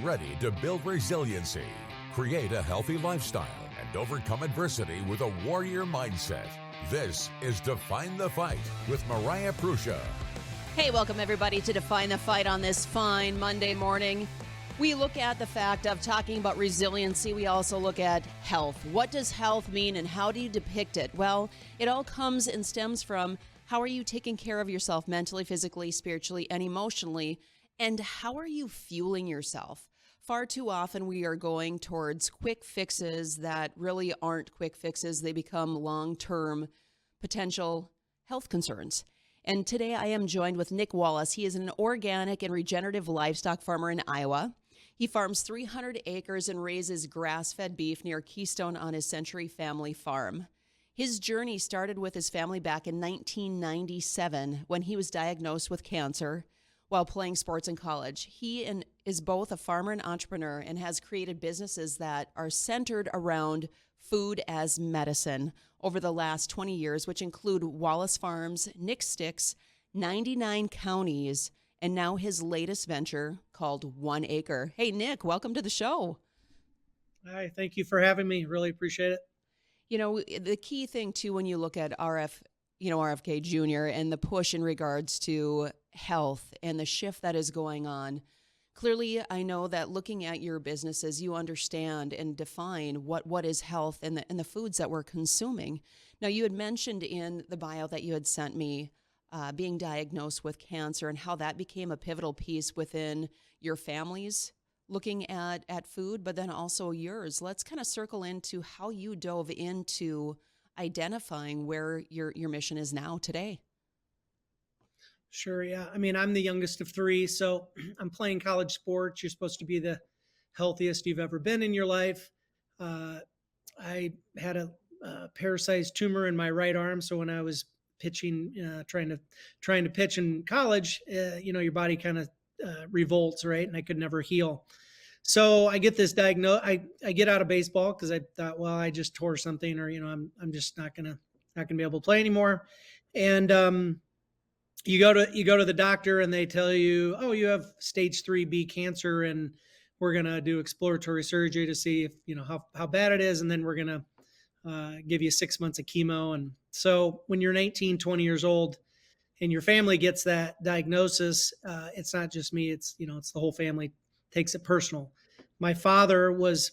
ready to build resiliency, create a healthy lifestyle, and overcome adversity with a warrior mindset. This is Define the Fight with Mariah Prussia. Hey, welcome everybody to Define the Fight on this fine Monday morning. We look at the fact of talking about resiliency. We also look at health. What does health mean and how do you depict it? Well, it all comes and stems from how are you taking care of yourself mentally, physically, spiritually, and emotionally, and how are you fueling yourself? Far too often we are going towards quick fixes that really aren't quick fixes. They become long-term potential health concerns. And today I am joined with Nick Wallace. He is an organic and regenerative livestock farmer in Iowa. He farms 300 acres and raises grass-fed beef near Keystone on his Century family farm. His journey started with his family back in 1997 when he was diagnosed with cancer while playing sports in college. He is both a farmer and entrepreneur and has created businesses that are centered around food as medicine over the last 20 years, which include Wallace Farms, Nick Sticks, 99 counties, and now his latest venture called One Acre. Hey, Nick, welcome to the show. Hi, thank you for having me. Really appreciate it. You know, the key thing, too, when you look at RFK Jr. and the push in regards to health and the shift that is going on, clearly, I know that looking at your businesses, you understand and define what is health and the foods that we're consuming. Now, you had mentioned in the bio that you had sent me being diagnosed with cancer and how that became a pivotal piece within your family's looking at food, but then also yours. Let's kind of circle into how you dove into identifying where your mission is now today. Sure, yeah. I mean, I'm the youngest of three, so I'm playing college sports. You're supposed to be the healthiest you've ever been in your life. I had a parasite tumor in my right arm, so when I was pitching, trying to pitch in college, your body kind of revolts, right? And I could never heal. So I get this diagnosis. I get out of baseball because I thought, well, I just tore something, or I'm just not gonna be able to play anymore. And you go to the doctor and they tell you, oh, you have stage 3B cancer, and we're gonna do exploratory surgery to see if how bad it is, and then we're gonna give you 6 months of chemo. And so when you're 19, 20 years old, and your family gets that diagnosis, it's not just me, it's the whole family takes it personal. My father was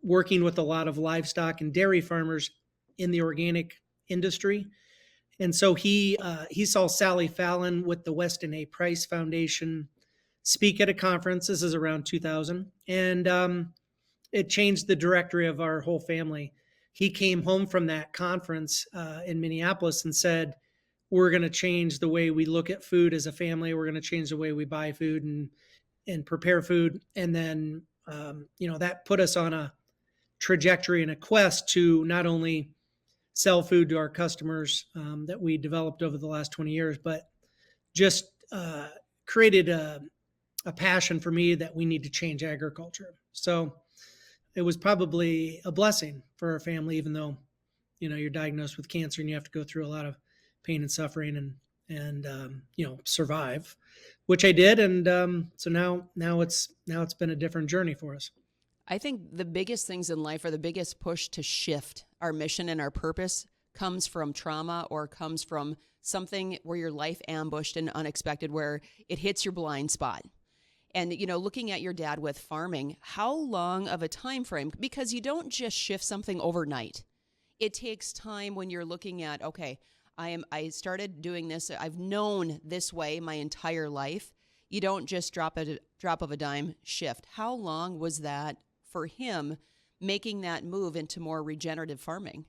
working with a lot of livestock and dairy farmers in the organic industry. And so he saw Sally Fallon with the Weston A. Price Foundation speak at a conference. This is around 2000. And it changed the directory of our whole family. He came home from that conference in Minneapolis and said, we're going to change the way we look at food as a family. We're going to change the way we buy food and prepare food. And then, that put us on a trajectory and a quest to not only sell food to our customers that we developed over the last 20 years, but just created a passion for me that we need to change agriculture. So it was probably a blessing for our family, even though, you're diagnosed with cancer and you have to go through a lot of pain and suffering and survive, which I did. And so now it's been a different journey for us. I think the biggest things in life, or the biggest push to shift our mission and our purpose, comes from trauma or comes from something where your life ambushed and unexpected, where it hits your blind spot. And, looking at your dad with farming, how long of a time frame? Because you don't just shift something overnight. It takes time when you're looking at, okay, I started doing this. I've known this way my entire life. You don't just drop of a dime shift. How long was that for him making that move into more regenerative farming?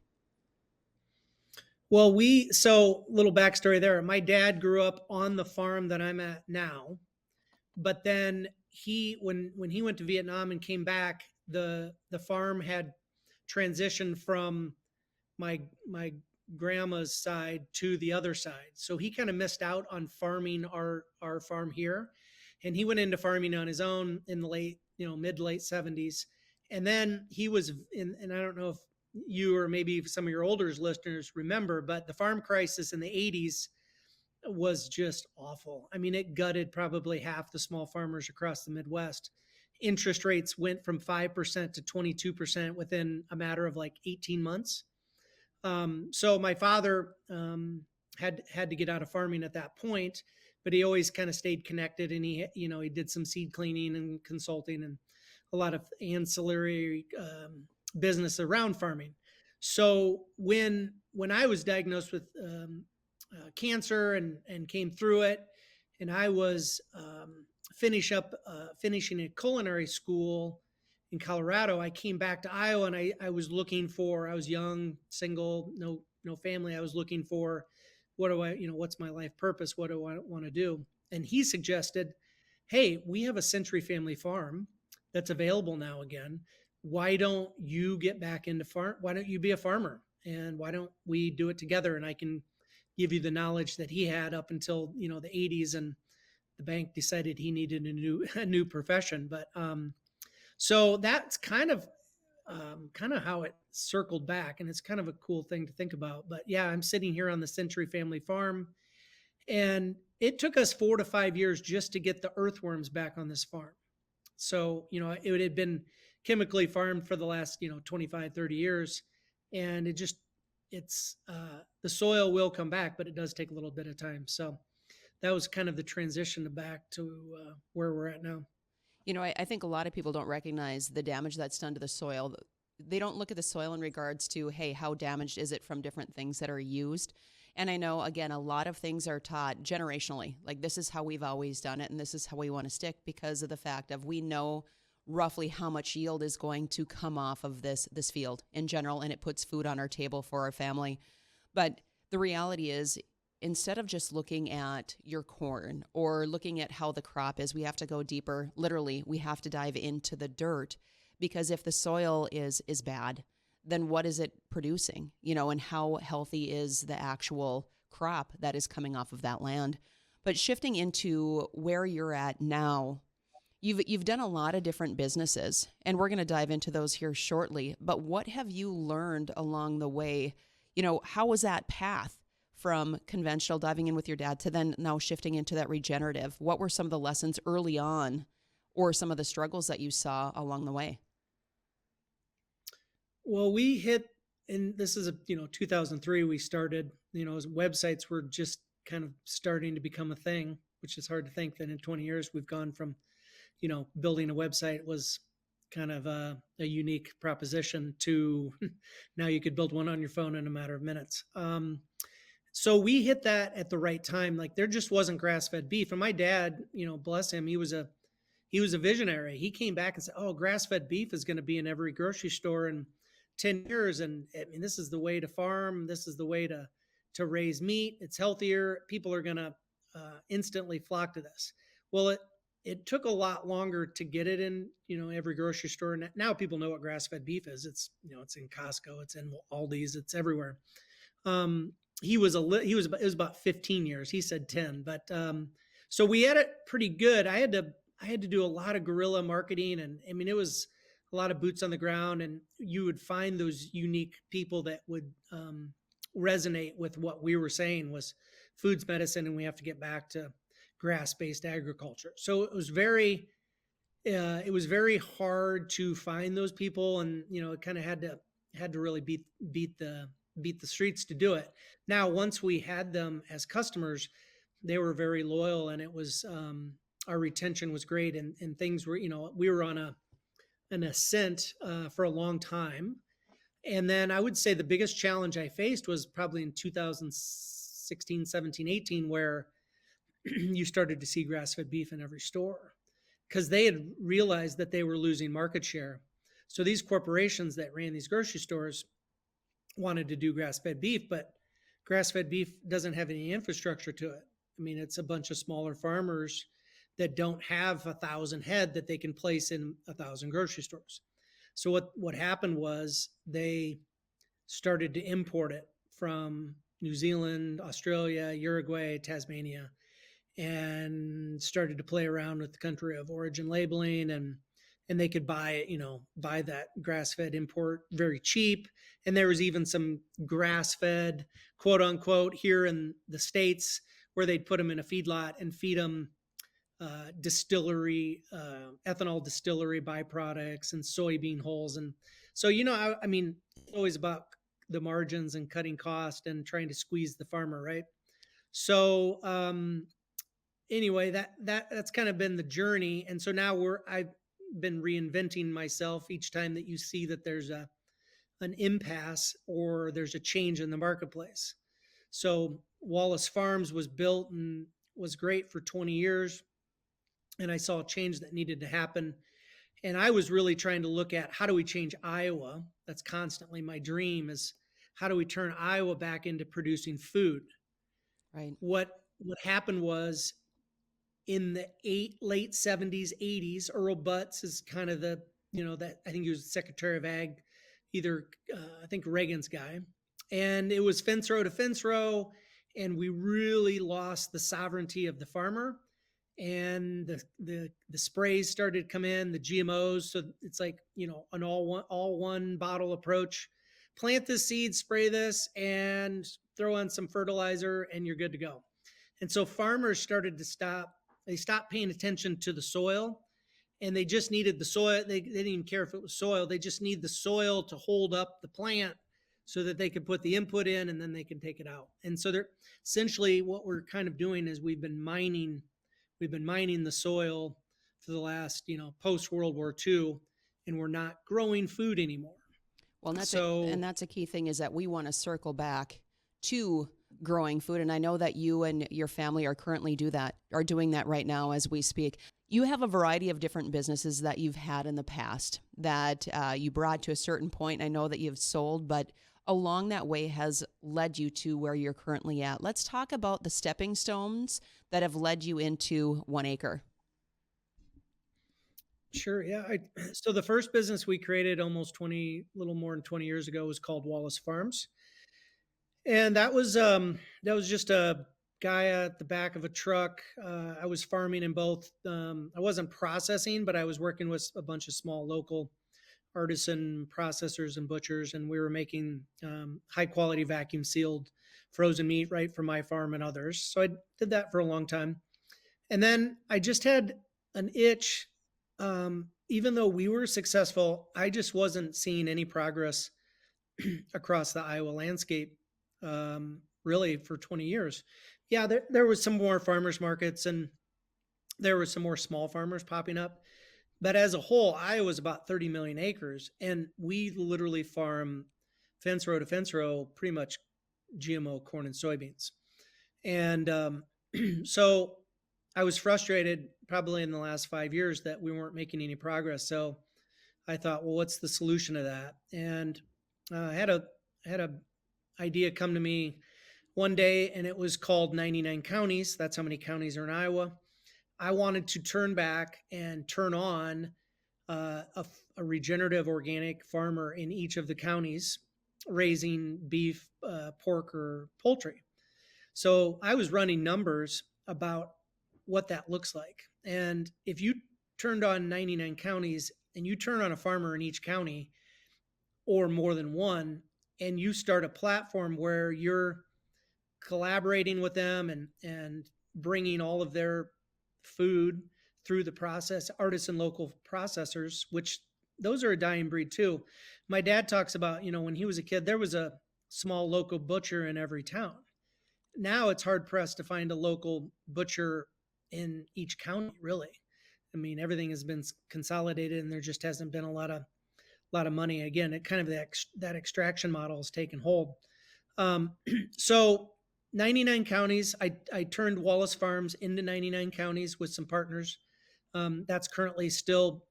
Well, so little backstory there. My dad grew up on the farm that I'm at now, but then when he went to Vietnam and came back, the farm had transitioned from my grandma's side to the other side. So he kind of missed out on farming our farm here. And he went into farming on his own in the mid to late 70s. And then he was and I don't know if you or maybe some of your older listeners remember, but the farm crisis in the 80s was just awful. I mean, it gutted probably half the small farmers across the Midwest. interest rates went from 5% to 22% within a matter of like 18 months. So my father had to get out of farming at that point, but he always kind of stayed connected, and he did some seed cleaning and consulting and a lot of ancillary business around farming. So when I was diagnosed with cancer and came through it, and I was finishing a culinary school in Colorado, I came back to Iowa, and I was young, single, no family. I was looking for, what's my life purpose? What do I want to do? And he suggested, hey, we have a Century Family Farm that's available now again. Why don't you get back into farm? Why don't you be a farmer? And why don't we do it together? And I can give you the knowledge that he had up until, the 80s, and the bank decided he needed a new profession. But so that's kind of how it circled back, and it's kind of a cool thing to think about. But yeah, I'm sitting here on the Century Family Farm, and it took us 4 to 5 years just to get the earthworms back on this farm. So, it had been chemically farmed for the last, 25, 30 years. And the soil will come back, but it does take a little bit of time. So that was kind of the transition back to where we're at now. I think a lot of people don't recognize the damage that's done to the soil. They don't look at the soil in regards to, hey, how damaged is it from different things that are used? And I know, again, a lot of things are taught generationally. Like, this is how we've always done it, and this is how we want to stick, because of the fact of we know roughly how much yield is going to come off of this field in general, and it puts food on our table for our family. But the reality is, instead of just looking at your corn or looking at how the crop is, we have to go deeper. Literally, we have to dive into the dirt, because if the soil is bad, then what is it producing? And how healthy is the actual crop that is coming off of that land? But shifting into where you're at now, you've done a lot of different businesses, and we're going to dive into those here shortly. But what have you learned along the way? How was that path from conventional diving in with your dad to then now shifting into that regenerative? What were some of the lessons early on, or some of the struggles that you saw along the way? Well, we hit, and this is 2003, we started, as websites were just kind of starting to become a thing, which is hard to think that in 20 years we've gone from, building a website was kind of a unique proposition to now you could build one on your phone in a matter of minutes. So we hit that at the right time. Like, there just wasn't grass-fed beef. And my dad, bless him, he was a visionary. He came back and said, oh, grass-fed beef is going to be in every grocery store in 10 years. And I mean, this is the way to farm. This is the way to raise meat. It's healthier. People are going to instantly flock to this. Well, it took a lot longer to get it in, every grocery store. And now people know what grass-fed beef is. It's, it's in Costco, it's in Aldi's, it's everywhere. It was about 15 years. He said 10, but so we had it pretty good. I had to do a lot of guerrilla marketing, and I mean, it was a lot of boots on the ground, and you would find those unique people that would resonate with what we were saying was food's medicine, and we have to get back to grass-based agriculture. So it was very hard to find those people, and it kind of had to really beat the streets to do it. Now, once we had them as customers, they were very loyal, and it was our retention was great, and things were, we were on an ascent for a long time. And then I would say the biggest challenge I faced was probably in 2016, 17, 18, where you started to see grass-fed beef in every store, because they had realized that they were losing market share. So these corporations that ran these grocery stores wanted to do grass-fed beef, but grass-fed beef doesn't have any infrastructure to it. I mean, it's a bunch of smaller farmers that don't have 1,000 head that they can place in 1,000 grocery stores. So what happened was they started to import it from New Zealand, Australia, Uruguay, Tasmania, and started to play around with the country of origin labeling, and they could buy that grass-fed import very cheap. And there was even some grass-fed, quote unquote, here in the States, where they'd put them in a feedlot and feed them distillery, ethanol distillery byproducts and soybean hulls. And so, I mean, it's always about the margins and cutting cost and trying to squeeze the farmer, right? So, anyway, that's kind of been the journey. And so now I've been reinventing myself each time that you see that there's an impasse or there's a change in the marketplace. So Wallace Farms was built and was great for 20 years. And I saw a change that needed to happen. And I was really trying to look at how do we change Iowa? That's constantly my dream, is how do we turn Iowa back into producing food? Right. What happened was in the late 70s, 80s, Earl Butz is kind of that I think he was Secretary of Ag, I think Reagan's guy. And it was fence row to fence row. And we really lost the sovereignty of the farmer. And the sprays started to come in, the GMOs. So it's like, an all one bottle approach. Plant this seed, spray this, and throw on some fertilizer, and you're good to go. And so farmers started to stopped paying attention to the soil, and they just needed the soil. They didn't even care if it was soil. They just need the soil to hold up the plant so that they could put the input in and then they can take it out. And so they're essentially, what we're kind of doing is we've been mining the soil for the last, post World War II, and we're not growing food anymore. Well, and that's a key thing, is that we want to circle back to growing food. And I know that you and your family are currently doing that right now as we speak. You have a variety of different businesses that you've had in the past that you brought to a certain point. I know that you've sold, but along that way has led you to where you're currently at. Let's talk about the stepping stones that have led you into One Acre. Sure. Yeah. So the first business we created almost little more than 20 years ago was called Wallace Farms. And that was just a guy at the back of a truck. I was farming in both. I wasn't processing, but I was working with a bunch of small local artisan processors and butchers, and we were making high quality vacuum sealed frozen meat right from my farm and others. So I did that for a long time. And then I just had an itch. Even though we were successful, I just wasn't seeing any progress across the Iowa landscape, really for 20 years. Yeah, there was some more farmers markets and there were some more small farmers popping up. But as a whole, Iowa's about 30 million acres, and we literally farm fence row to fence row, pretty much GMO corn and soybeans. And so I was frustrated probably in the last 5 years that we weren't making any progress. So I thought, well, what's the solution to that? And I had a idea come to me one day, and it was called 99 counties. That's how many counties are in Iowa. I wanted to turn back and turn on a regenerative organic farmer in each of the counties raising beef, pork, or poultry. So I was running numbers about what that looks like. And if you turned on 99 counties and you turn on a farmer in each county or more than one, and you start a platform where you're collaborating with them and bringing all of their food through the process, artisan local processors, which those are a dying breed too. My dad talks about, when he was a kid, there was a small local butcher in every town. Now it's hard pressed to find a local butcher in each county, really. I mean, everything has been consolidated and there just hasn't been a lot of money. Again, it kind of that extraction model has taken hold. So 99 counties, I turned Wallace Farms into 99 counties with some partners. That's currently still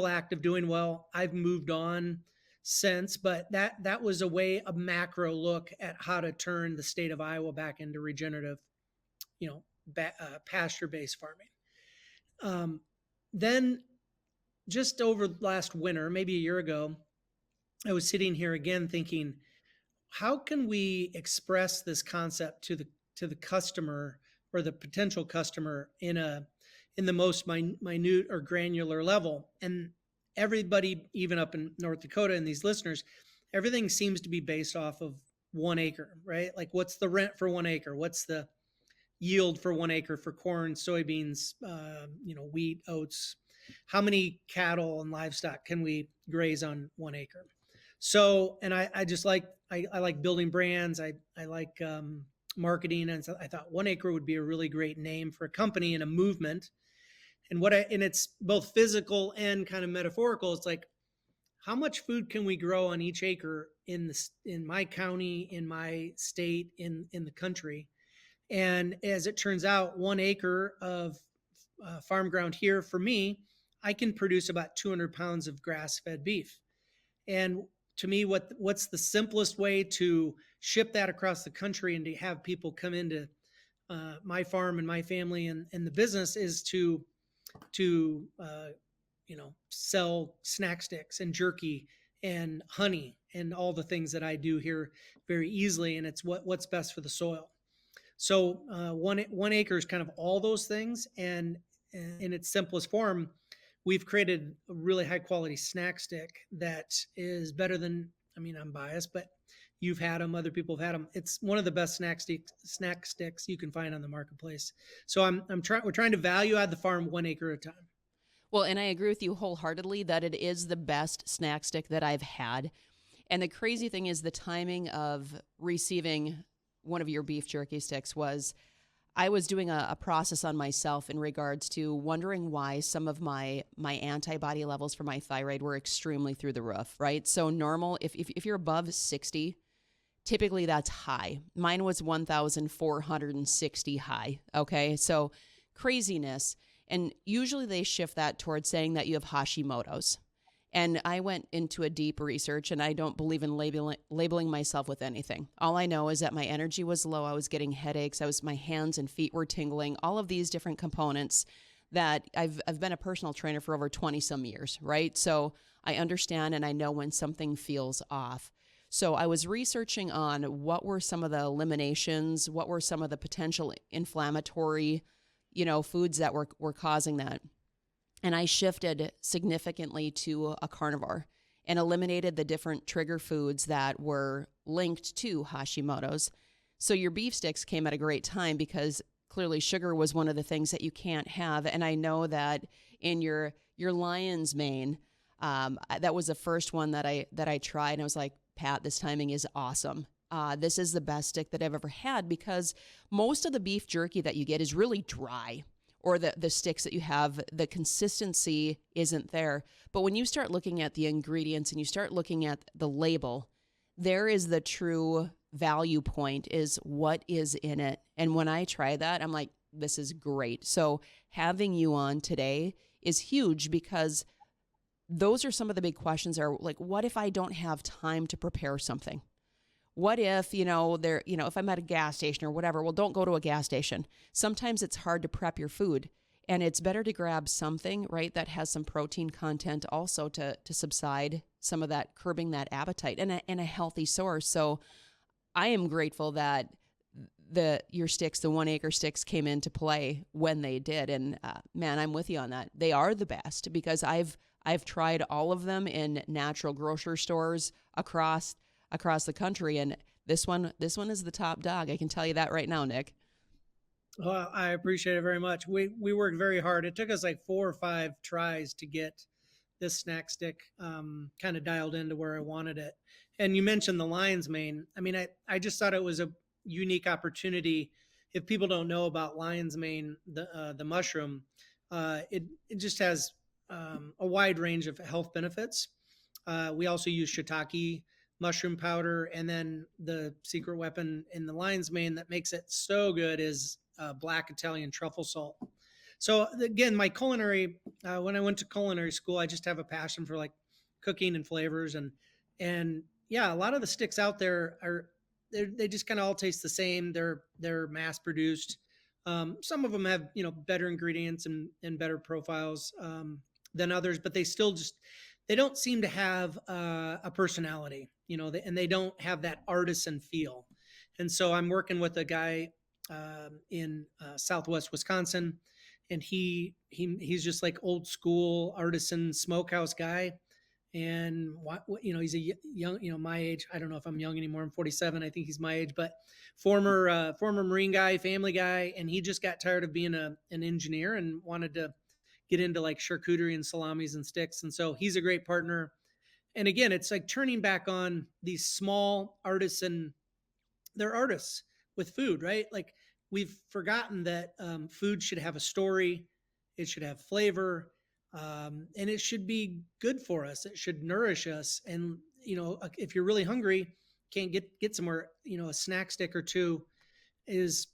active, doing well. I've moved on since, but that was a macro look at how to turn the state of Iowa back into regenerative, pasture-based farming. Then just over last winter, maybe a year ago, I was sitting here again thinking, how can we express this concept to the customer or the potential customer in the most minute or granular level? And everybody, even up in North Dakota and these listeners, everything seems to be based off of 1 acre, right? Like, what's the rent for 1 acre? What's the yield for 1 acre for corn, soybeans, wheat, oats. How many cattle and livestock can we graze on 1 acre? So, and I just like, I like building brands. I like marketing. And so I thought 1 acre would be a really great name for a company and a movement. And it's both physical and kind of metaphorical. It's like, how much food can we grow on each acre in my county, in my state, in the country? And as it turns out, 1 acre of farm ground here for me, I can produce about 200 pounds of grass-fed beef. And to me, what's the simplest way to ship that across the country and to have people come into my farm and my family and the business is to sell snack sticks and jerky and honey and all the things that I do here very easily. And it's what's best for the soil. So 1 acre is kind of all those things. And in its simplest form, we've created a really high quality snack stick that is better than, I'm biased, but you've had them, other people have had them. It's one of the best snack sticks you can find on the marketplace. So we're trying to value add the farm 1 acre at a time. Well, and I agree with you wholeheartedly that it is the best snack stick that I've had. And the crazy thing is the timing of receiving one of your beef jerky sticks was I was doing a process on myself in regards to wondering why some of my antibody levels for my thyroid were extremely through the roof, right? So normal, if you're above 60, typically that's high. Mine was 1,460 high, okay? So craziness. And usually they shift that towards saying that you have Hashimoto's. And I went into a deep research, and I don't believe in labeling myself with anything. All I know is that my energy was low. I was getting headaches. My hands and feet were tingling. All of these different components that I've been a personal trainer for over 20 some years, right? So I understand and I know when something feels off. So I was researching on what were some of the eliminations, what were some of the potential inflammatory, foods that were causing that. And I shifted significantly to a carnivore and eliminated the different trigger foods that were linked to Hashimoto's. So your beef sticks came at a great time because clearly sugar was one of the things that you can't have. And I know that in your lion's mane, that was the first one that I tried. And I was like, Pat, this timing is awesome. This is the best stick that I've ever had because most of the beef jerky that you get is really dry. Or the sticks that you have, the consistency isn't there. But when you start looking at the ingredients and you start looking at the label, there is the true value point is what is in it. And when I try that, I'm like, this is great. So having you on today is huge because those are some of the big questions are like, what if I don't have time to prepare something? What if, if I'm at a gas station or whatever, well, don't go to a gas station. Sometimes it's hard to prep your food and it's better to grab something, right, that has some protein content also to subside some of that, curbing that appetite and a healthy source. So I am grateful that your sticks, the 1 acre sticks came into play when they did. And man, I'm with you on that. They are the best because I've tried all of them in natural grocery stores across the country, and this one is the top dog. I can tell you that right now, Nick. Well, I appreciate it very much. We worked very hard. It took us like 4 or 5 tries to get this snack stick kind of dialed into where I wanted it. And you mentioned the lion's mane. I just thought it was a unique opportunity. If people don't know about lion's mane, the mushroom, it just has a wide range of health benefits. We also use shiitake mushroom powder, and then the secret weapon in the lion's mane that makes it so good is black Italian truffle salt. So again, my culinary, when I went to culinary school, I just have a passion for like cooking and flavors, and yeah, a lot of the sticks out there they just kind of all taste the same. They're mass produced. Some of them have better ingredients and better profiles than others, but they don't seem to have a personality, and they don't have that artisan feel. And so I'm working with a guy in Southwest Wisconsin, and he's just like old school artisan smokehouse guy. And he's a young, my age. I don't know if I'm young anymore. I'm 47. I think he's my age, but former Marine guy, family guy, and he just got tired of being an engineer and wanted to get into like charcuterie and salamis and sticks. And so he's a great partner. And again, it's like turning back on these small artisan, they're artists with food, right? Like we've forgotten that food should have a story, it should have flavor, and it should be good for us. It should nourish us. And if you're really hungry, can't get somewhere. A snack stick or two is,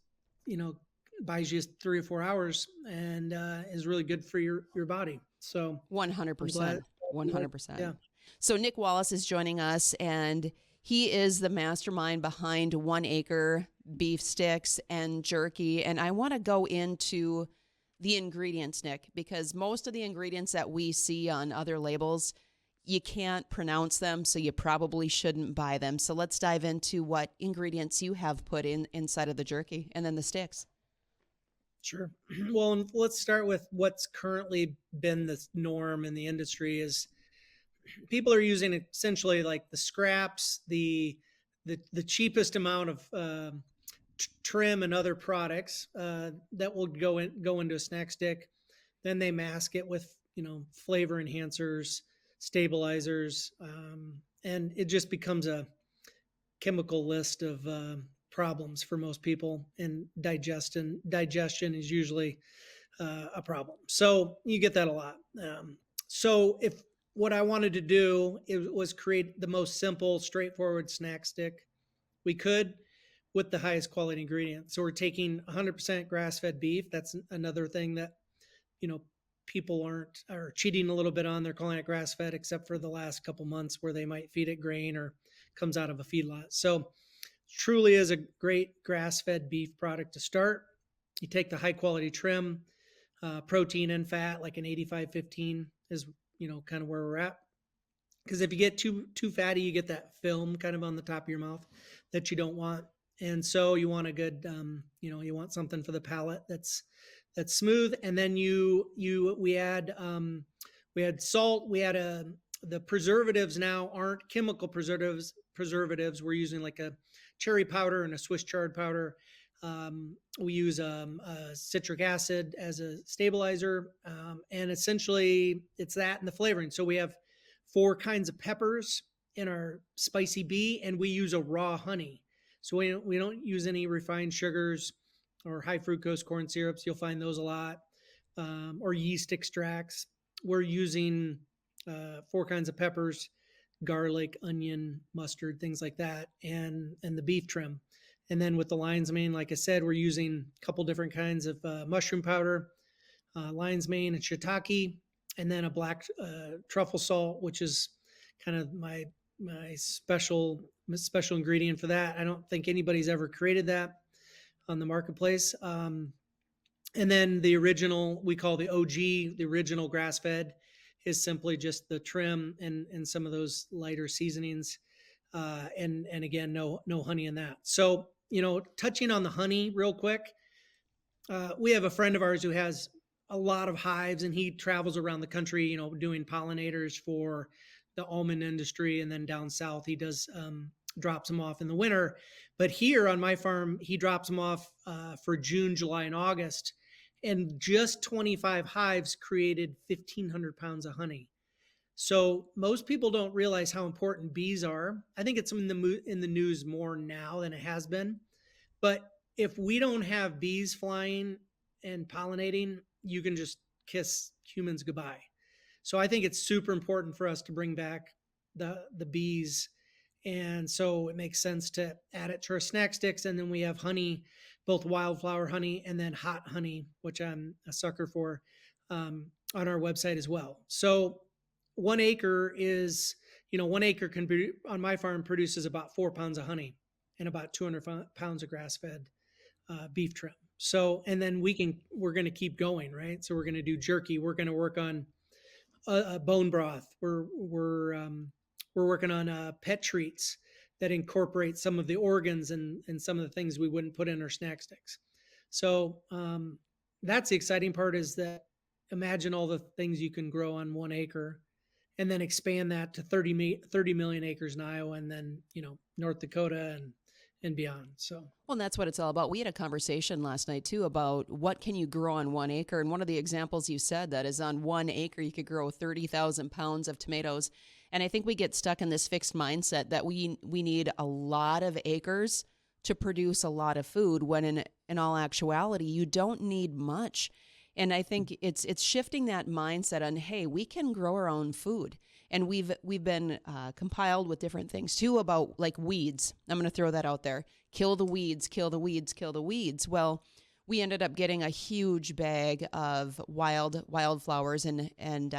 buys you 3 or 4 hours and is really good for your body. So 100%, 100%. Yeah. So Nick Wallace is joining us, and he is the mastermind behind 1 Acre beef sticks and jerky. And I want to go into the ingredients, Nick, because most of the ingredients that we see on other labels, you can't pronounce them, so you probably shouldn't buy them. So let's dive into what ingredients you have put inside of the jerky and then the sticks. Sure. Well, let's start with what's currently been the norm in the industry is people are using essentially like the scraps, the cheapest amount of trim and other products that will go into a snack stick. Then they mask it with flavor enhancers, stabilizers, and it just becomes a chemical list of problems for most people. And digestion is usually a problem. So you get that a lot. So if what I wanted to do was create the most simple, straightforward snack stick we could with the highest quality ingredients. So we're taking 100% grass-fed beef. That's another thing that, people are cheating a little bit on. They're calling it grass-fed, except for the last couple months where they might feed it grain or comes out of a feedlot. So truly is a great grass-fed beef product to start. You take the high quality trim, protein and fat, like an 85-15 is, kind of where we're at. Because if you get too fatty, you get that film kind of on the top of your mouth that you don't want. And so you want a good, you want something for the palate that's smooth. And then we add salt. We add the preservatives now aren't chemical preservatives. We're using like a cherry powder and a Swiss chard powder. We use citric acid as a stabilizer. And essentially it's that and the flavoring. So we have 4 kinds of peppers in our spicy bee, and we use a raw honey. So we don't use any refined sugars or high fructose corn syrups. You'll find those a lot, or yeast extracts. We're using 4 kinds of peppers, garlic, onion, mustard, things like that, and the beef trim. And then with the lion's mane, like I said, we're using a couple different kinds of mushroom powder, lion's mane and shiitake, and then a black truffle salt, which is kind of my special ingredient for that. I don't think anybody's ever created that on the marketplace. And then the original, we call the OG, the original grass-fed, is simply just the trim and some of those lighter seasonings. And again, no honey in that. So, touching on the honey real quick, we have a friend of ours who has a lot of hives, and he travels around the country, doing pollinators for the almond industry. And then down south, he does drops them off in the winter. But here on my farm, he drops them off for June, July, and August. And just 25 hives created 1,500 pounds of honey. So most people don't realize how important bees are. I think it's in the news more now than it has been. But if we don't have bees flying and pollinating, you can just kiss humans goodbye. So I think it's super important for us to bring back the bees. And so it makes sense to add it to our snack sticks. And then we have honey, both wildflower honey and then hot honey, which I'm a sucker for, on our website as well. So 1 acre is, 1 acre can be, on my farm, produces about 4 pounds of honey and about 200 pounds of grass-fed beef trim. So, and then we're going to keep going, right? So we're going to do jerky. We're going to work on bone broth. We're working on pet treats that incorporate some of the organs and some of the things we wouldn't put in our snack sticks. So that's the exciting part, is that imagine all the things you can grow on 1 acre and then expand that to 30 million acres in Iowa, and then, North Dakota and beyond. So, Well, and that's what it's all about. We had a conversation last night too about what can you grow on 1 acre. And one of the examples you said that is on 1 acre, you could grow 30,000 pounds of tomatoes. And I think we get stuck in this fixed mindset that we need a lot of acres to produce a lot of food, when in all actuality, you don't need much. And I think it's shifting that mindset on, hey, we can grow our own food. And we've been compiled with different things too about like weeds. I'm going to throw that out there. Kill the weeds, kill the weeds, kill the weeds. Well, we ended up getting a huge bag of wildflowers and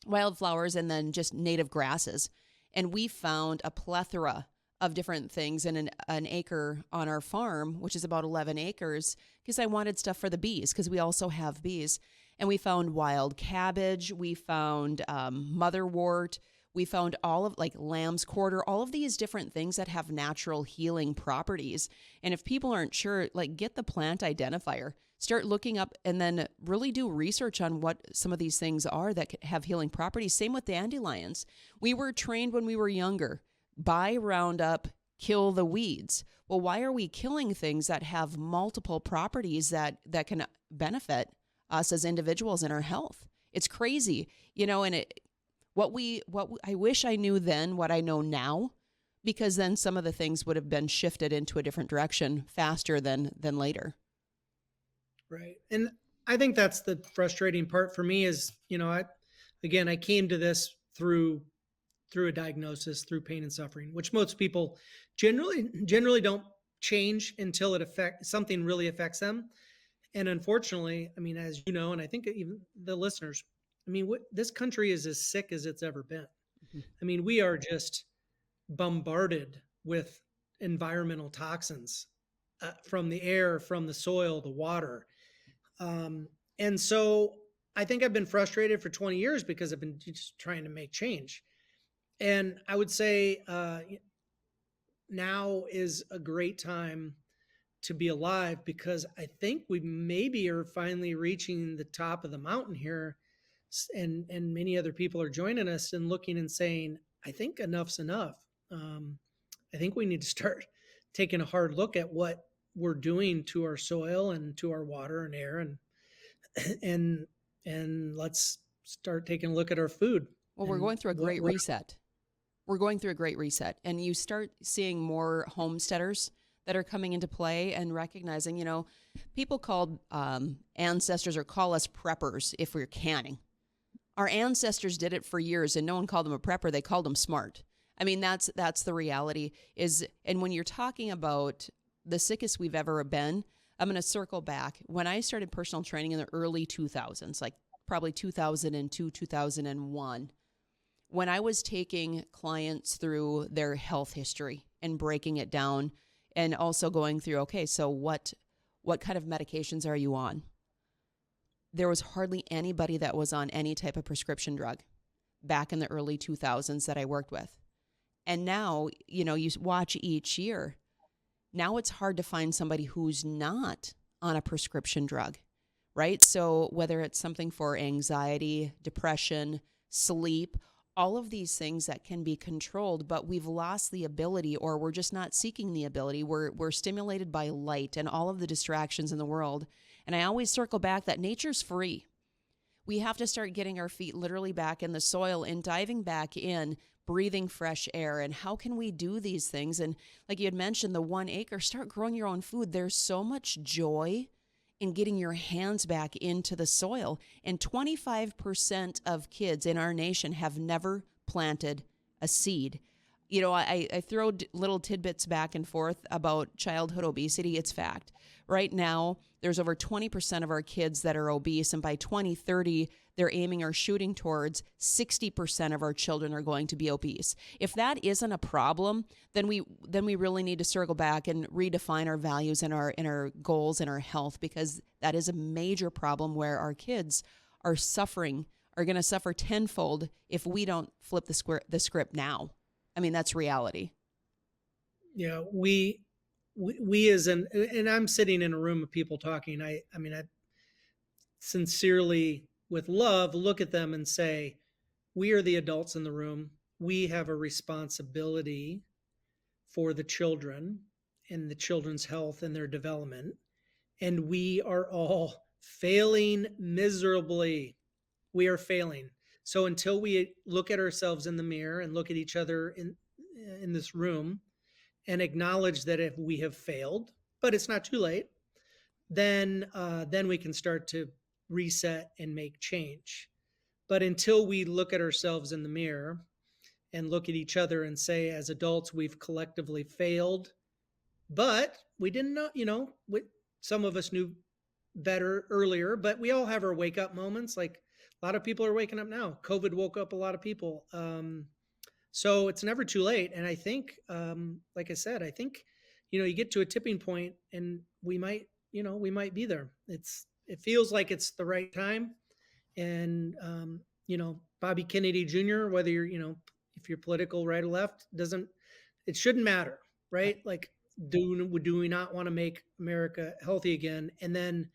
wildflowers, and then just native grasses. And we found a plethora of different things in an acre on our farm, which is about 11 acres, because I wanted stuff for the bees, because we also have bees. And we found wild cabbage, we found motherwort, we found all of like lamb's quarter, all of these different things that have natural healing properties. And if people aren't sure, like, get the plant identifier, start looking up, and then really do research on what some of these things are that have healing properties. Same with dandelions. We were trained when we were younger, buy Roundup, kill the weeds. Well, why are we killing things that have multiple properties that can benefit us as individuals in our health? It's crazy, and I wish I knew then what I know now, because then some of the things would have been shifted into a different direction faster than later. Right. And I think that's the frustrating part for me is, I came to this through a diagnosis, through pain and suffering, which most people generally don't change until something really affects them. And unfortunately, I mean, as you know, and I think even the listeners, I mean, this country is as sick as it's ever been. Mm-hmm. I mean, we are just bombarded with environmental toxins from the air, from the soil, the water. And so I think I've been frustrated for 20 years because I've been just trying to make change. And I would say now is a great time to be alive, because I think we maybe are finally reaching the top of the mountain here, and many other people are joining us and looking and saying, I think enough's enough. I think we need to start taking a hard look at what we're doing to our soil and to our water and air, and let's start taking a look at our food. Well, we're going through a great reset. We're going through a great reset, and you start seeing more homesteaders that are coming into play and recognizing, people called ancestors or call us preppers if we're canning. Our ancestors did it for years, and no one called them a prepper. They called them smart. I mean, that's the reality is, and when you're talking about the sickest we've ever been, I'm going to circle back. When I started personal training in the early 2000s, like probably 2002, 2001, when I was taking clients through their health history and breaking it down, and also going through, okay, so what kind of medications are you on? There was hardly anybody that was on any type of prescription drug back in the early 2000s that I worked with. And now, you watch each year. Now it's hard to find somebody who's not on a prescription drug, right? So whether it's something for anxiety, depression, sleep, all of these things that can be controlled, but we've lost the ability, or we're just not seeking the ability. We're stimulated by light and all of the distractions in the world. And I always circle back that nature's free. We have to start getting our feet literally back in the soil and diving back in, breathing fresh air. And how can we do these things? And like you had mentioned, the 1 acre, start growing your own food. There's so much joy in getting your hands back into the soil. And 25% of kids in our nation have never planted a seed. I throw little tidbits back and forth about childhood obesity. It's fact. Right now, there's over 20% of our kids that are obese, and by 2030, they're aiming or shooting towards 60% of our children are going to be obese. If that isn't a problem, then we really need to circle back and redefine our values and our goals and our health, because that is a major problem where our kids are going to suffer tenfold if we don't flip the script now. I mean, that's reality. Yeah, we and I'm sitting in a room of people talking. I sincerely, with love, look at them and say, we are the adults in the room. We have a responsibility for the children and the children's health and their development. And we are all failing miserably. We are failing. So until we look at ourselves in the mirror and look at each other in this room and acknowledge that if we have failed, but it's not too late, then we can start to reset and make change. But until we look at ourselves in the mirror and look at each other and say, as adults, we've collectively failed, but we didn't know, some of us knew better earlier, but we all have our wake up moments. Like a lot of people are waking up now. COVID woke up a lot of people. So it's never too late. And I think, like I said, I think, you get to a tipping point and we might be there. It feels like it's the right time. And, Bobby Kennedy Jr., whether you're, if you're political, right or left, it shouldn't matter, right? Like, do we not want to make America healthy again? And then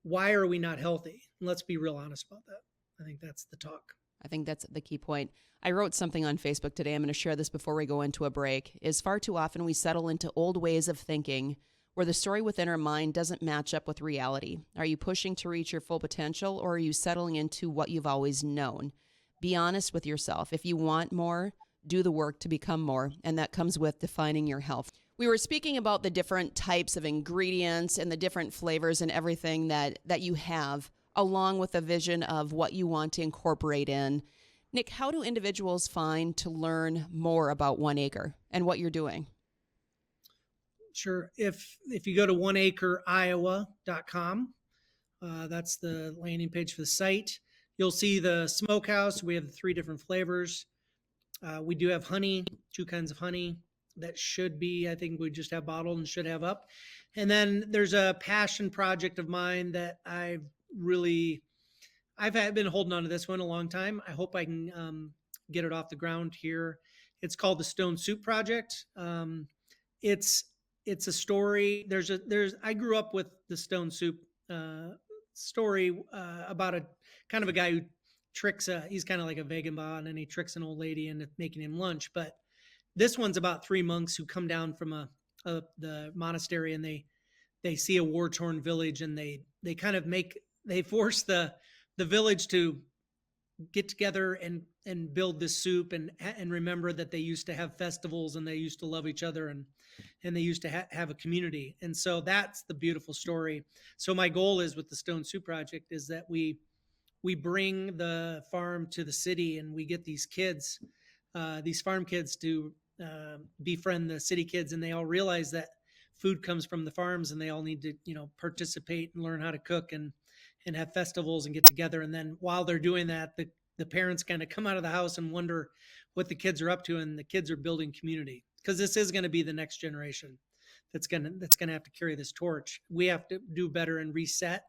why are we not healthy? And let's be real honest about that. I think that's the talk. I think that's the key point. I wrote something on Facebook today. I'm going to share this before we go into a break. Is far too often we settle into old ways of thinking where the story within our mind doesn't match up with reality. Are you pushing to reach your full potential, or are you settling into what you've always known? Be honest with yourself. If you want more, do the work to become more, and that comes with defining your health. We were speaking about the different types of ingredients and the different flavors and everything that you have, along with a vision of what you want to incorporate in. Nick, how do individuals find to learn more about One Acre and what you're doing? Sure. If you go to oneacreiowa.com, that's the landing page for the site. You'll see the smokehouse. We have 3 different flavors. We do have honey, 2 kinds of honey that should be, I think we just have bottled and should have up. And then there's a passion project of mine that I've been holding on to this one a long time. I hope I can get it off the ground here. It's called the Stone Soup Project. It's a story. I grew up with the Stone Soup story about a kind of a guy who tricks he's kind of like a vagabond, and he tricks an old lady into making him lunch. But this one's about 3 monks who come down from the monastery, and they see a war-torn village, and they force the village to get together and build this soup and remember that they used to have festivals, and they used to love each other, and they used to have a community. And so that's the beautiful story. So my goal is with the Stone Soup Project is that we bring the farm to the city, and we get these kids, these farm kids, to befriend the city kids, and they all realize that food comes from the farms, and they all need to participate and learn how to cook and have festivals and get together. And then while they're doing that, the parents kind of come out of the house and wonder what the kids are up to, and the kids are building community, because this is going to be the next generation that's going to have to carry this torch. We have to do better and reset,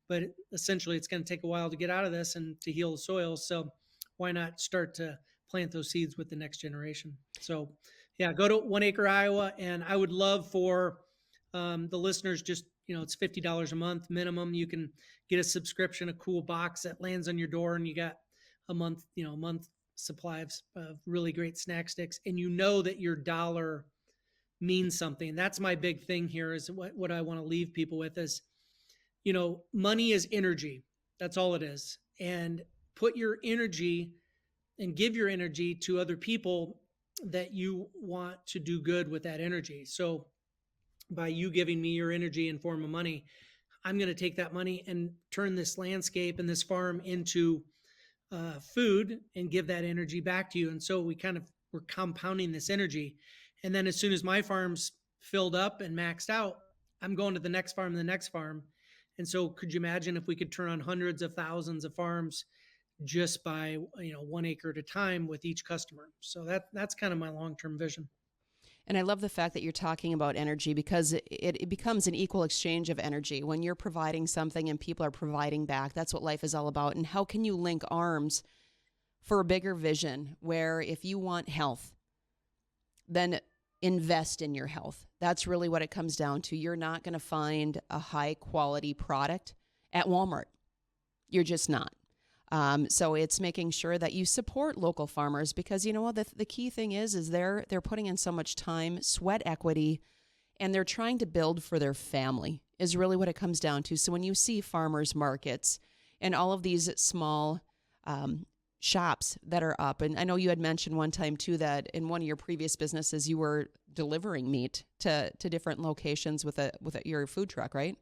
but essentially it's going to take a while to get out of this and to heal the soil. So why not start to plant those seeds with the next generation? So yeah, go to One Acre Iowa, and I would love for the listeners, just it's $50 a month minimum. You can get a subscription, a cool box that lands on your door, and you got a month supply of really great snack sticks, and that your dollar means something. That's my big thing here, is what I want to leave people with is, money is energy. That's all it is. And put your energy and give your energy to other people that you want to do good with that energy. So by you giving me your energy in form of money, I'm going to take that money and turn this landscape and this farm into food and give that energy back to you. And so we're compounding this energy. And then as soon as my farm's filled up and maxed out, I'm going to the next farm and the next farm. And so could you imagine if we could turn on hundreds of thousands of farms just by 1 acre at a time with each customer? So that's kind of my long-term vision. And I love the fact that you're talking about energy, because it becomes an equal exchange of energy. When you're providing something and people are providing back, that's what life is all about. And how can you link arms for a bigger vision where if you want health, then invest in your health? That's really what it comes down to. You're not going to find a high quality product at Walmart. You're just not. So it's making sure that you support local farmers, because you know what, the key thing is they're putting in so much time, sweat equity, and they're trying to build for their family is really what it comes down to. So when you see farmers markets and all of these small shops that are up, and I know you had mentioned one time too that in one of your previous businesses you were delivering meat to different locations with your food truck, right?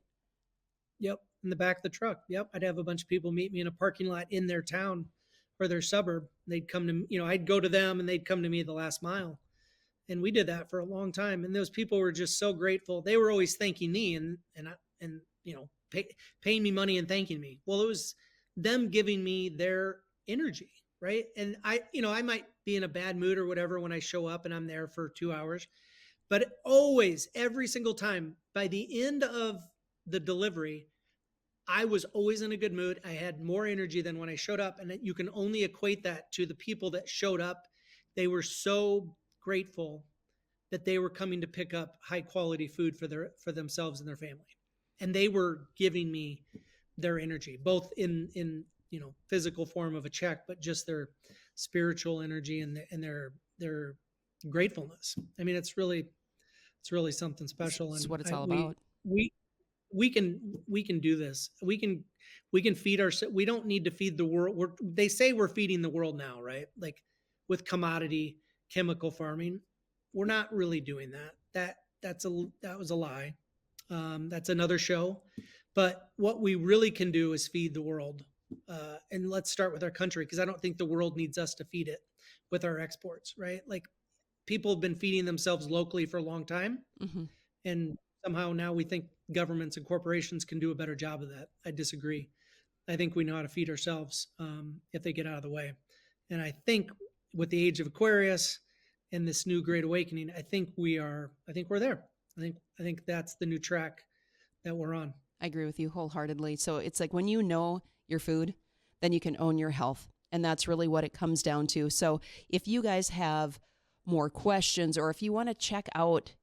Yep, in the back of the truck. Yep, I'd have a bunch of people meet me in a parking lot in their town or their suburb. They'd come to, I'd go to them and they'd come to me the last mile. And we did that for a long time. And those people were just so grateful. They were always thanking me and paying me money and thanking me. Well, it was them giving me their energy, right? And I might be in a bad mood or whatever when I show up and I'm there for 2 hours, but always, every single time, by the end of the delivery, I was always in a good mood. I had more energy than when I showed up. And you can only equate that to the people that showed up. They were so grateful that they were coming to pick up high quality food for themselves and their family. And they were giving me their energy, both in physical form of a check, but just their spiritual energy and their gratefulness. I mean, it's really something special. That's what it's all about. We can do this. We can feed ourselves. We don't need to feed the world. They say we're feeding the world now, right? Like with commodity chemical farming, we're not really doing that. That was a lie. That's another show. But what we really can do is feed the world. And let's start with our country, because I don't think the world needs us to feed it with our exports, right? Like people have been feeding themselves locally for a long time. Mm-hmm. And somehow now we think governments and corporations can do a better job of that. I disagree. I think we know how to feed ourselves if they get out of the way. And I think with the age of Aquarius and this new Great Awakening, I think we're there. I think that's the new track that we're on. I agree with you wholeheartedly. So it's like when you know your food, then you can own your health. And that's really what it comes down to. So if you guys have more questions, or if you want to check out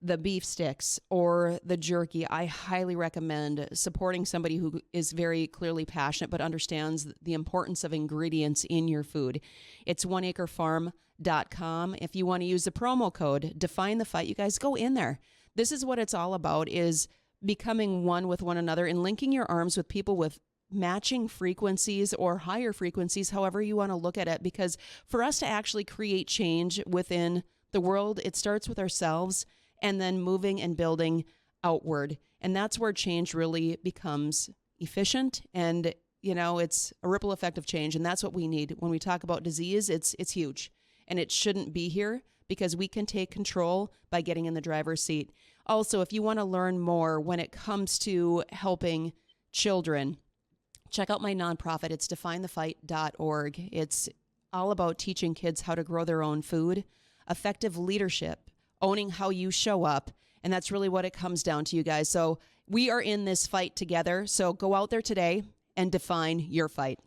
the beef sticks or the jerky, I highly recommend supporting somebody who is very clearly passionate but understands the importance of ingredients in your food. It's oneacrefarm.com. If you want to use the promo code Define the Fight, you guys go in there. This is what it's all about, is becoming one with one another and linking your arms with people with matching frequencies or higher frequencies, however you want to look at it. Because for us to actually create change within the world, it starts with ourselves and then moving and building outward. And that's where change really becomes efficient. And, it's a ripple effect of change. And that's what we need. When we talk about disease, it's huge. And it shouldn't be here, because we can take control by getting in the driver's seat. Also, if you want to learn more when it comes to helping children, check out my nonprofit. It's definethefight.org. It's all about teaching kids how to grow their own food, effective leadership, owning how you show up. And that's really what it comes down to, you guys. So we are in this fight together. So go out there today and define your fight.